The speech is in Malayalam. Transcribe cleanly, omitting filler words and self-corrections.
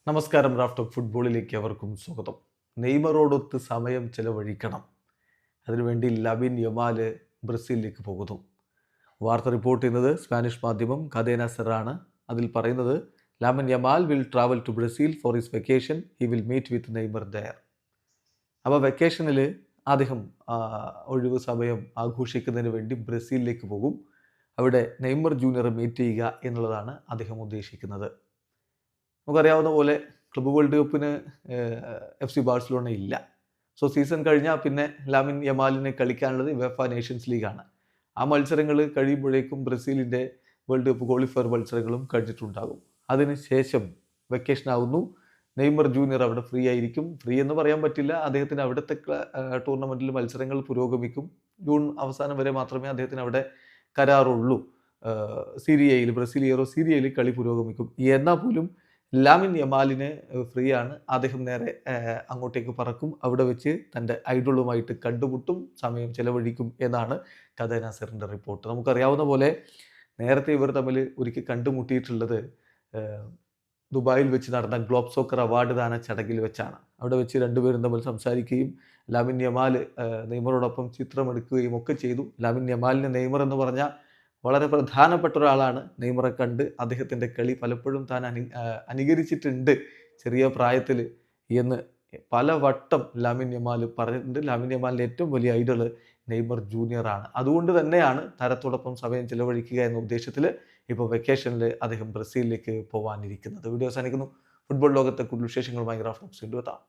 നമസ്കാരം. റാഫ്റ്റ് ഓഫ് ഫുട്ബോളിലേക്ക് അവർക്കും സ്വാഗതം. നെയ്മറോടൊത്ത് സമയം ചെലവഴിക്കണം, അതിനുവേണ്ടി ലമിൻ യമാല് ബ്രസീലിലേക്ക് പോകുന്നു. വാർത്ത റിപ്പോർട്ട് ചെയ്യുന്നത് സ്പാനിഷ് മാധ്യമം കദേന സെറാണ്. അതിൽ പറയുന്നത് Lamine Yamal will travel to Brazil for his vacation. He will meet with Neymar there. അപ്പോൾ വെക്കേഷനിൽ അദ്ദേഹം ഒഴിവ് സമയം ആഘോഷിക്കുന്നതിന് വേണ്ടി ബ്രസീലിലേക്ക് പോകും. അവിടെ നെയ്മർ ജൂനിയർ മീറ്റ് ചെയ്യുക എന്നുള്ളതാണ് അദ്ദേഹം ഉദ്ദേശിക്കുന്നത്. നമുക്കറിയാവുന്ന പോലെ ക്ലബ്ബ് വേൾഡ് കപ്പിന് FC ബാഴ്സലോണ ഇല്ല. സോ സീസൺ കഴിഞ്ഞാൽ പിന്നെ ലാമിൻ യമാലിന് കളിക്കാനുള്ളത് UEFA നേഷൻസ് ലീഗാണ്. ആ മത്സരങ്ങൾ കഴിയുമ്പോഴേക്കും ബ്രസീലിൻ്റെ വേൾഡ് കപ്പ് ക്വാളിഫയർ മത്സരങ്ങളും കഴിഞ്ഞിട്ടുണ്ടാകും. അതിനുശേഷം വെക്കേഷൻ ആവുന്നു. നെയ്മർ ജൂനിയർ അവിടെ ഫ്രീ ആയിരിക്കും. ഫ്രീ എന്ന് പറയാൻ പറ്റില്ല, അദ്ദേഹത്തിന് അവിടുത്തെ ടൂർണമെൻറ്റിൽ മത്സരങ്ങൾ പുരോഗമിക്കും. ജൂൺ അവസാനം വരെ മാത്രമേ അദ്ദേഹത്തിന് അവിടെ കരാറുള്ളൂ. സീരിയയിൽ, ബ്രസീലിയറോ സീരിയയിൽ കളി പുരോഗമിക്കും. എന്നാൽ പോലും ലാമിൻ യമാലിന് ഫ്രീ ആണ്. അദ്ദേഹം നേരെ അങ്ങോട്ടേക്ക് പറക്കും. അവിടെ വെച്ച് തൻ്റെ ഐഡളുമായിട്ട് കണ്ടുമുട്ടും, സമയം ചെലവഴിക്കും എന്നാണ് കദേന സെറിൻ്റെ റിപ്പോർട്ട്. നമുക്കറിയാവുന്ന പോലെ നേരത്തെ ഇവർ തമ്മിൽ ഒരിക്കൽ കണ്ടുമുട്ടിയിട്ടുള്ളത് ദുബായിൽ വെച്ച് നടന്ന ഗ്ലോബ് സോക്കർ അവാർഡ് ദാന ചടങ്ങിൽ വെച്ചാണ്. അവിടെ വെച്ച് രണ്ടുപേരും തമ്മിൽ സംസാരിക്കുകയും ലാമിൻ യമാൽ നെയ്മറോടൊപ്പം ചിത്രമെടുക്കുകയും ഒക്കെ ചെയ്തു. ലാമിൻ യമാലിന് നെയ്മർ എന്ന് പറഞ്ഞാൽ വളരെ പ്രധാനപ്പെട്ട ഒരാളാണ്. നെയ്മറെ കണ്ട് അദ്ദേഹത്തിൻ്റെ കളി പലപ്പോഴും താൻ അനുകരിച്ചിട്ടുണ്ട് ചെറിയ പ്രായത്തിൽ എന്ന് പല വട്ടം ലാമിൻ യമാൽ പറഞ്ഞിട്ടുണ്ട്. ലാമിൻ യമാലിൻ്റെ ഏറ്റവും വലിയ ഐഡൽ നെയ്മർ ജൂനിയറാണ്. അതുകൊണ്ട് തന്നെയാണ് താരത്തോടൊപ്പം സമയം ചിലവഴിക്കുക എന്ന ഉദ്ദേശത്തിൽ ഇപ്പോൾ വെക്കേഷനിൽ അദ്ദേഹം ബ്രസീലിലേക്ക് പോകാനിരിക്കുന്നത്. വീഡിയോ അവസാനിക്കുന്നു. ഫുട്ബോൾ ലോകത്തെ കൂടുതൽ വിശേഷങ്ങളുമായി റാഫ്റ്റ് ഓഫ് വീണ്ടും എത്താം.